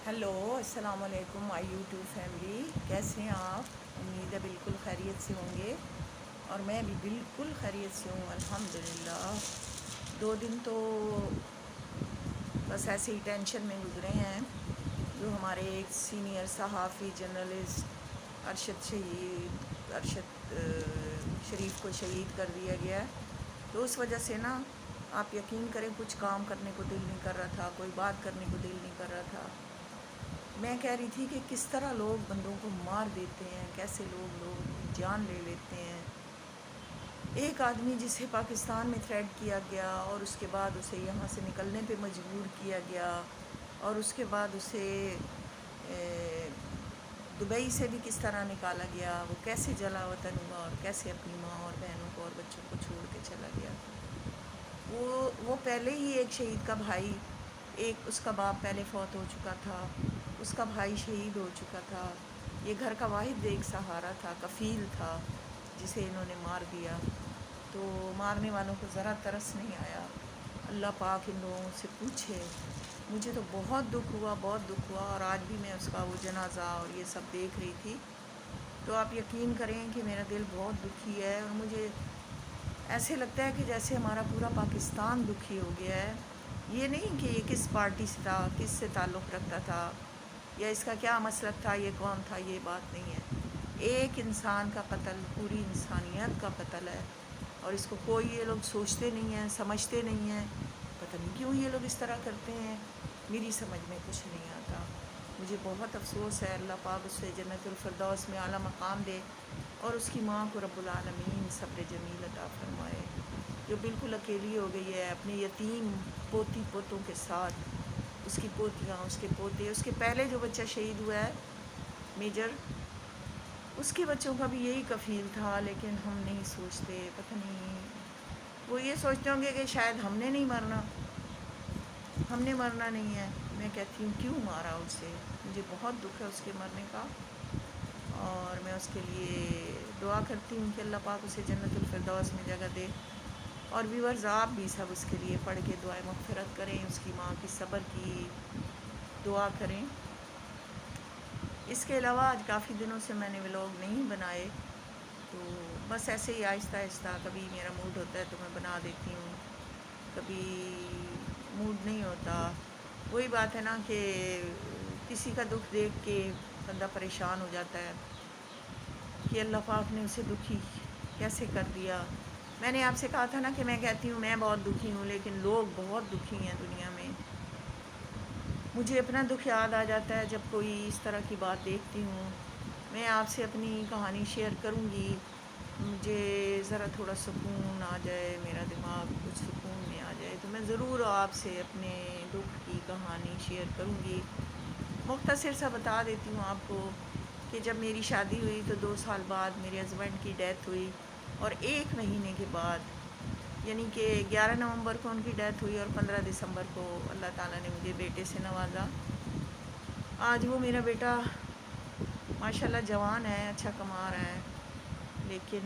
Hello, السلام علیکم مائی YouTube family, کیسے ہیں آپ؟ امید ہے بالکل خیریت سے ہوں گے، اور میں بھی بالکل خیریت سے ہوں الحمدللہ۔ 2 دن تو بس ایسے ہی ٹینشن میں گزرے ہیں، جو ہمارے ایک سینئر صحافی جرنلسٹ ارشد شریف کو شہید کر دیا گیا ہے۔ تو اس وجہ سے نا آپ یقین کریں کچھ کام کرنے کو دل نہیں کر رہا تھا، کوئی بات کرنے کو دل نہیں کر رہا تھا۔ میں کہہ رہی تھی کہ کس طرح لوگ بندوں کو مار دیتے ہیں، کیسے لوگ جان لے لیتے ہیں۔ ایک آدمی جسے پاکستان میں تھریٹ کیا گیا اور اس کے بعد اسے یہاں سے نکلنے پہ مجبور کیا گیا، اور اس کے بعد اسے دبئی سے بھی کس طرح نکالا گیا، وہ کیسے جلا وطن ہوا اور کیسے اپنی ماں اور بہنوں کو اور بچوں کو چھوڑ کے چلا گیا۔ وہ پہلے ہی ایک شہید کا بھائی، اس کا باپ پہلے فوت ہو چکا تھا، اس کا بھائی شہید ہو چکا تھا، یہ گھر کا واحد ایک سہارا تھا، کفیل تھا، جسے انہوں نے مار دیا۔ تو مارنے والوں کو ذرا ترس نہیں آیا۔ اللہ پاک ان لوگوں سے پوچھے۔ مجھے تو بہت دکھ ہوا، اور آج بھی میں اس کا وہ جنازہ اور یہ سب دیکھ رہی تھی، تو آپ یقین کریں کہ میرا دل بہت دکھی ہے، اور مجھے ایسے لگتا ہے کہ جیسے ہمارا پورا پاکستان دکھی ہو گیا ہے۔ یہ نہیں کہ یہ کس پارٹی سے تھا، کس سے تعلق رکھتا تھا، یا اس کا کیا مسلک تھا، یہ کون تھا، یہ بات نہیں ہے۔ ایک انسان کا قتل پوری انسانیت کا قتل ہے، اور اس کو کوئی یہ لوگ سوچتے نہیں ہیں، سمجھتے نہیں ہیں۔ پتہ نہیں کیوں یہ لوگ اس طرح کرتے ہیں، میری سمجھ میں کچھ نہیں آتا۔ مجھے بہت افسوس ہے، اللہ پاک اس سے جنت الفردوس میں اعلیٰ مقام دے، اور اس کی ماں کو رب العالمین صبر جمیل عطا فرمائے، جو بالکل اکیلی ہو گئی ہے اپنے یتیم پوتی پوتوں کے ساتھ، اس کی پوتیاں، اس کے پوتے، اس کے پہلے جو بچہ شہید ہوا ہے میجر، اس کے بچوں کا بھی یہی کفیل تھا، لیکن ہم نہیں سوچتے۔ پتہ نہیں وہ یہ سوچتے ہوں گے کہ شاید ہم نے نہیں مرنا، ہم نے مرنا نہیں ہے۔ میں کہتی ہوں کیوں مارا اسے؟ مجھے بہت دکھ ہے اس کے مرنے کا، اور میں اس کے لیے دعا کرتی ہوں کہ اللہ پاک اسے جنت الفردوس میں جگہ دے، اور ویورز آپ بھی سب اس کے لیے پڑھ کے دعائیں مغفرت کریں، اس کی ماں کی صبر کی دعا کریں۔ اس کے علاوہ آج کافی دنوں سے میں نے ولاگ نہیں بنائے، تو بس ایسے ہی آہستہ آہستہ، کبھی میرا موڈ ہوتا ہے تو میں بنا دیتی ہوں، کبھی موڈ نہیں ہوتا۔ وہی بات ہے نا کہ کسی کا دکھ دیکھ کے بندہ پریشان ہو جاتا ہے کہ اللہ پاک نے اسے دکھی کیسے کر دیا۔ میں نے آپ سے کہا تھا نا کہ میں کہتی ہوں میں بہت دکھی ہوں، لیکن لوگ بہت دکھی ہیں دنیا میں۔ مجھے اپنا دکھ یاد آ جاتا ہے جب کوئی اس طرح کی بات دیکھتی ہوں۔ میں آپ سے اپنی کہانی شیئر کروں گی، مجھے ذرا تھوڑا سکون آ جائے، میرا دماغ کچھ سکون میں آ جائے، تو میں ضرور آپ سے اپنے دکھ کی کہانی شیئر کروں گی۔ مختصر سا بتا دیتی ہوں آپ کو کہ جب میری شادی ہوئی تو 2 سال بعد میرے ہسبینڈ کی ڈیتھ ہوئی، اور 1 مہینے کے بعد، یعنی کہ 11 نومبر کو ان کی ڈیتھ ہوئی، اور 15 دسمبر کو اللہ تعالیٰ نے مجھے بیٹے سے نوازا۔ آج وہ میرا بیٹا ماشاءاللہ جوان ہے، اچھا کما رہا ہے، لیکن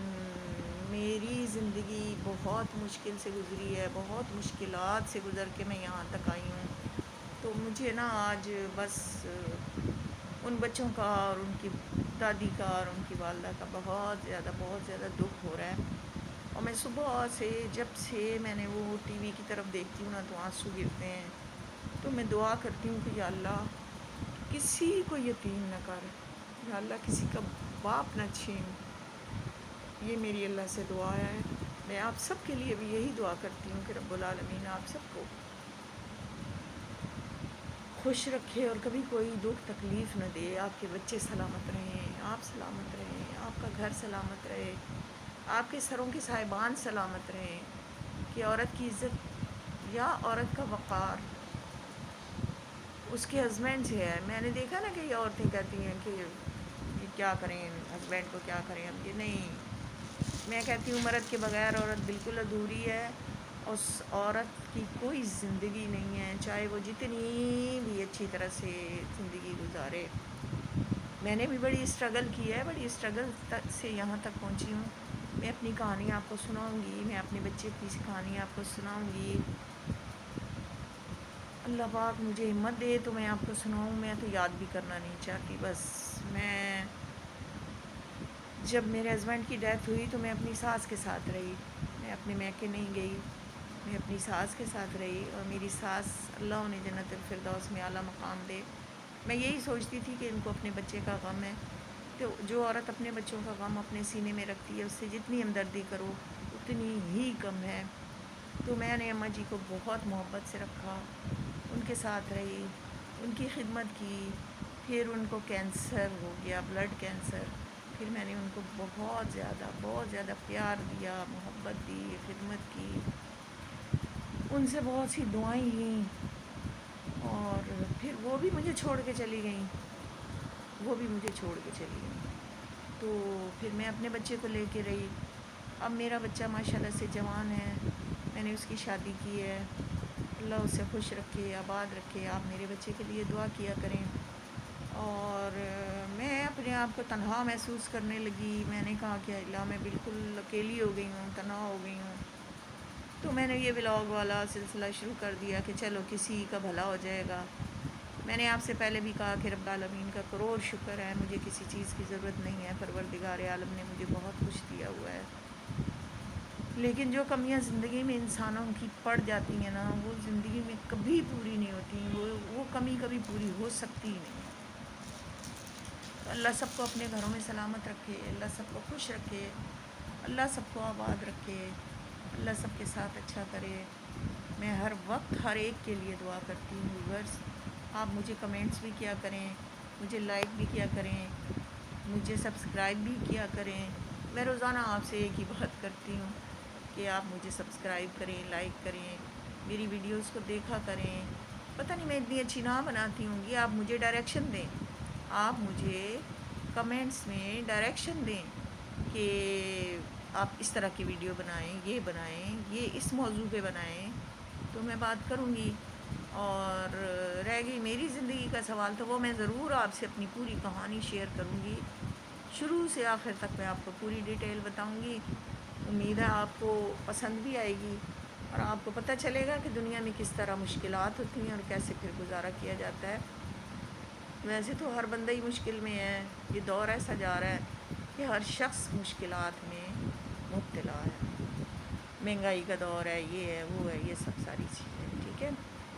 میری زندگی بہت مشکل سے گزری ہے، بہت مشکلات سے گزر کے میں یہاں تک آئی ہوں۔ تو مجھے نا آج بس ان بچوں کا اور ان کی دادی کا اور ان کی والدہ کا بہت زیادہ دکھ ہو رہا ہے، اور میں صبح سے جب سے میں نے وہ ٹی وی کی طرف دیکھتی ہوں نا تو آنسو گرتے ہیں۔ تو میں دعا کرتی ہوں کہ یا اللہ کسی کو یتیم نہ کر، یا اللہ کسی کا باپ نہ چھین۔ یہ میری اللہ سے دعا ہے۔ میں آپ سب کے لیے بھی یہی دعا کرتی ہوں کہ رب العالمین آپ سب کو خوش رکھے، اور کبھی کوئی دکھ تکلیف نہ دے، آپ کے بچے سلامت رہیں، آپ سلامت رہیں، آپ کا گھر سلامت رہے، آپ کے سروں کے صاحبان سلامت رہیں، کہ عورت کی عزت یا عورت کا وقار اس کے ہسبینڈ سے ہے۔ میں نے دیکھا نا کہ یہ عورتیں کہتی ہیں کہ یہ کیا کریں، ہسبینڈ کو کیا کریں، اب یہ نہیں۔ میں کہتی ہوں مرد کے بغیر عورت بالکل ادھوری ہے، اس عورت کی کوئی زندگی نہیں ہے، چاہے وہ جتنی بھی اچھی طرح سے زندگی گزارے۔ میں نے بھی بڑی اسٹرگل کی ہے، بڑی اسٹرگل سے یہاں تک پہنچی ہوں۔ میں اپنی کہانی آپ کو سناؤں گی، میں اپنے بچے کی کہانی آپ کو سناؤں گی۔ اللہ پاک مجھے ہمت دے تو میں آپ کو سناؤں. میں تو یاد بھی کرنا نہیں چاہتی. بس میں جب میرے ہسبینڈ کی ڈیتھ ہوئی تو میں اپنی ساس کے ساتھ رہی. میں اپنے میکے نہیں گئی, میں اپنی ساس کے ساتھ رہی. اور میری ساس اللہ انہیں جنت الفردوس میں اعلیٰ مقام دے. میں یہی سوچتی تھی کہ ان کو اپنے بچے کا غم ہے, تو جو عورت اپنے بچوں کا غم اپنے سینے میں رکھتی ہے اس سے جتنی ہمدردی کرو اتنی ہی کم ہے. تو میں نے اماں جی کو بہت محبت سے رکھا, ان کے ساتھ رہی, ان کی خدمت کی. پھر ان کو کینسر ہو گیا, بلڈ کینسر. پھر میں نے ان کو بہت زیادہ پیار دیا, محبت دی, خدمت کی, ان سے بہت سی دعائیں لیں. اور پھر وہ بھی مجھے چھوڑ کے چلی گئیں. تو پھر میں اپنے بچے کو لے کے رہی. اب میرا بچہ ماشاءاللہ سے جوان ہے, میں نے اس کی شادی کی ہے. اللہ اسے خوش رکھے, آباد رکھے. آپ میرے بچے کے لیے دعا کیا کریں. اور میں اپنے آپ کو تنہا محسوس کرنے لگی. میں نے کہا کہ اللہ میں بالکل اکیلی ہو گئی ہوں, تنہا ہو گئی ہوں. تو میں نے یہ ولاگ والا سلسلہ شروع کر دیا کہ چلو کسی کا بھلا ہو جائے گا. میں نے آپ سے پہلے بھی کہا کہ رب العالمین کا کروڑ شکر ہے, مجھے کسی چیز کی ضرورت نہیں ہے. پروردگار عالم نے مجھے بہت کچھ دیا ہوا ہے. لیکن جو کمیاں زندگی میں انسانوں کی پڑ جاتی ہیں نا, وہ زندگی میں کبھی پوری نہیں ہوتی. وہ کمی کبھی پوری ہو سکتی ہی نہیں. تو اللہ سب کو اپنے گھروں میں سلامت رکھے, اللہ سب کو خوش رکھے, اللہ سب کو آباد رکھے, اللہ سب کے ساتھ اچھا کرے. میں ہر وقت ہر ایک کے لیے دعا کرتی ہوں. ویورز, آپ مجھے کمنٹس بھی کیا کریں, مجھے لائک بھی کیا کریں, مجھے سبسکرائب بھی کیا کریں. میں روزانہ آپ سے ایک ہی بات کرتی ہوں کہ آپ مجھے سبسکرائب کریں, لائک کریں, میری ویڈیوز کو دیکھا کریں. پتہ نہیں میں اتنی اچھی نہ بناتی ہوں گی. آپ مجھے ڈائریکشن دیں, آپ مجھے کمنٹس میں ڈائریکشن دیں کہ آپ اس طرح کی ویڈیو بنائیں, یہ اس موضوع پہ بنائیں, تو میں بات کروں گی. اور رہ گئی میری زندگی کا سوال, تو وہ میں ضرور آپ سے اپنی پوری کہانی شیئر کروں گی. شروع سے آخر تک میں آپ کو پوری ڈیٹیل بتاؤں گی. امید ہے آپ کو پسند بھی آئے گی, اور آپ کو پتہ چلے گا کہ دنیا میں کس طرح مشکلات ہوتی ہیں اور کیسے پھر گزارا کیا جاتا ہے. ویسے تو ہر بندہ ہی مشکل میں ہے. یہ دور ایسا جا رہا ہے کہ ہر شخص مشکلات میں مبتلا ہے. مہنگائی کا دور ہے, یہ ہے, وہ ہے, یہ سب ساری چیزیں, ٹھیک ہے.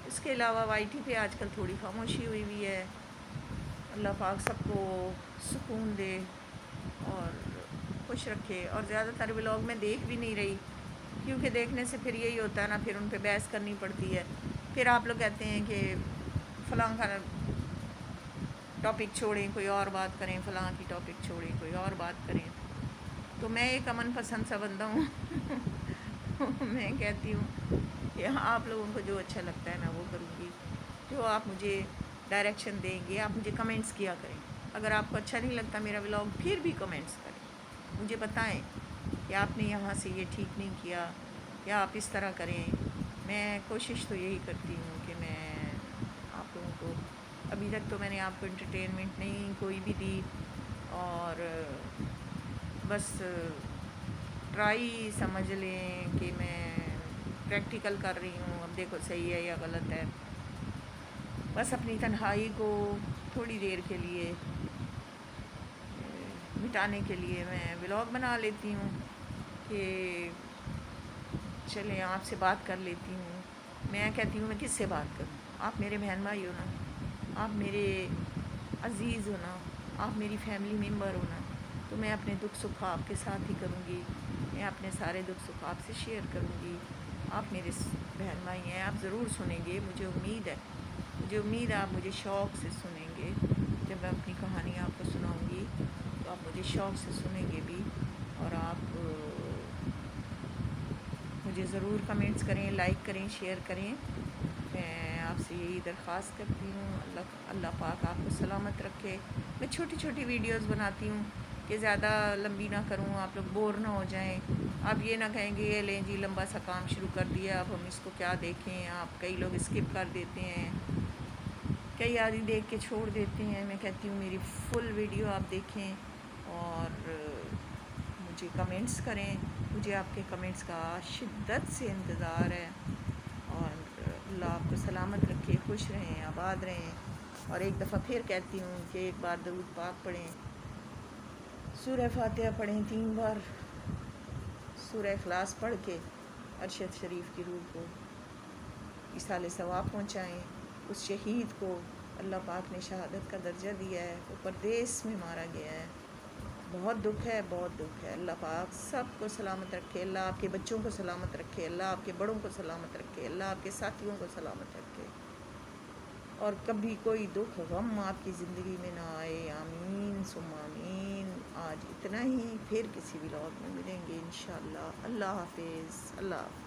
اس کے علاوہ وائی ٹی پہ آج کل تھوڑی خاموشی ہوئی ہے. اللہ پاک سب کو سکون دے اور خوش رکھے. اور زیادہ تر ولاگ میں دیکھ بھی نہیں رہی, کیونکہ دیکھنے سے پھر یہی ہوتا ہے نا, پھر ان پہ بحث کرنی پڑتی ہے. پھر آپ لوگ کہتے ہیں کہ فلاں کا ٹاپک چھوڑیں, کوئی اور بات کریں, فلاں کی ٹاپک چھوڑیں, کوئی اور بات کریں. تو میں ایک امن پسند سا بندہ ہوں. میں کہتی ہوں کہ آپ لوگوں کو جو اچھا لگتا ہے نا وہ کروں گی. جو آپ مجھے ڈائریکشن دیں گے, آپ مجھے کمنٹس کیا کریں. اگر آپ کو اچھا نہیں لگتا میرا ولاگ, پھر بھی کمنٹس کریں, مجھے بتائیں کہ آپ نے یہاں سے یہ ٹھیک نہیں کیا, یا آپ اس طرح کریں. میں کوشش تو یہی کرتی ہوں کہ میں آپ لوگوں کو, ابھی تک تو میں نے آپ کو انٹرٹینمنٹ نہیں کوئی بھی دی, اور بس ٹرائی سمجھ لیں کہ میں پریکٹیکل کر رہی ہوں. اب دیکھو صحیح ہے یا غلط ہے. بس اپنی تنہائی کو تھوڑی دیر کے لیے مٹانے کے لیے میں ولاگ بنا لیتی ہوں کہ چلیں آپ سے بات کر لیتی ہوں. میں کہتی ہوں میں کس سے بات کروں, آپ میرے بہن بھائی ہو نا, آپ میرے عزیز ہو نا, آپ میری فیملی ممبر ہو نا, تو میں اپنے دکھ سکھ آپ کے ساتھ ہی کروں گی. میں اپنے سارے دکھ سکھ آپ سے شیئر کروں گی. آپ میرے بہن بھائی ہیں, آپ ضرور سنیں گے. مجھے امید ہے آپ مجھے شوق سے سنیں گے. جب میں اپنی کہانی آپ کو سناؤں گی تو آپ مجھے شوق سے سنیں گے بھی, اور آپ مجھے ضرور کمنٹس کریں, لائک کریں, شیئر کریں. میں آپ سے یہی درخواست کرتی ہوں. اللہ پاک آپ کو سلامت رکھے. میں چھوٹی چھوٹی ویڈیوز بناتی ہوں کہ زیادہ لمبی نہ کروں, آپ لوگ بور نہ ہو جائیں. آپ یہ نہ کہیں گے یہ لیں جی لمبا سا کام شروع کر دیا, اب ہم اس کو کیا دیکھیں. آپ کئی لوگ اسکپ کر دیتے ہیں, کئی آدھی دیکھ کے چھوڑ دیتے ہیں. میں کہتی ہوں میری فل ویڈیو آپ دیکھیں اور مجھے کمنٹس کریں. مجھے آپ کے کمنٹس کا شدت سے انتظار ہے. اور اللہ آپ کو سلامت رکھے, خوش رہیں، آباد رہیں، اور ایک دفعہ پھر کہتی ہوں کہ ایک بار درود پاک پڑھیں، سورہ فاتحہ پڑھیں 3 بار، سورہ اخلاص پڑھ کے ارشد شریف کی روح کو ایصال ثواب پہنچائیں۔ اس شہید کو اللہ پاک نے شہادت کا درجہ دیا ہے، وہ پردیس میں مارا گیا ہے، بہت دکھ ہے، بہت دکھ ہے۔ اللہ پاک سب کو سلامت رکھے، اللہ آپ کے بچوں کو سلامت رکھے، اللہ آپ کے بڑوں کو سلامت رکھے، اللہ آپ کے ساتھیوں کو سلامت رکھے، اور کبھی کوئی دکھ غم آپ کی زندگی میں نہ آئے، آمین ثم آمین۔ آج اتنا ہی، پھر کسی ولاگ میں ملیں گے انشاءاللہ۔ اللہ حافظ، اللہ حافظ۔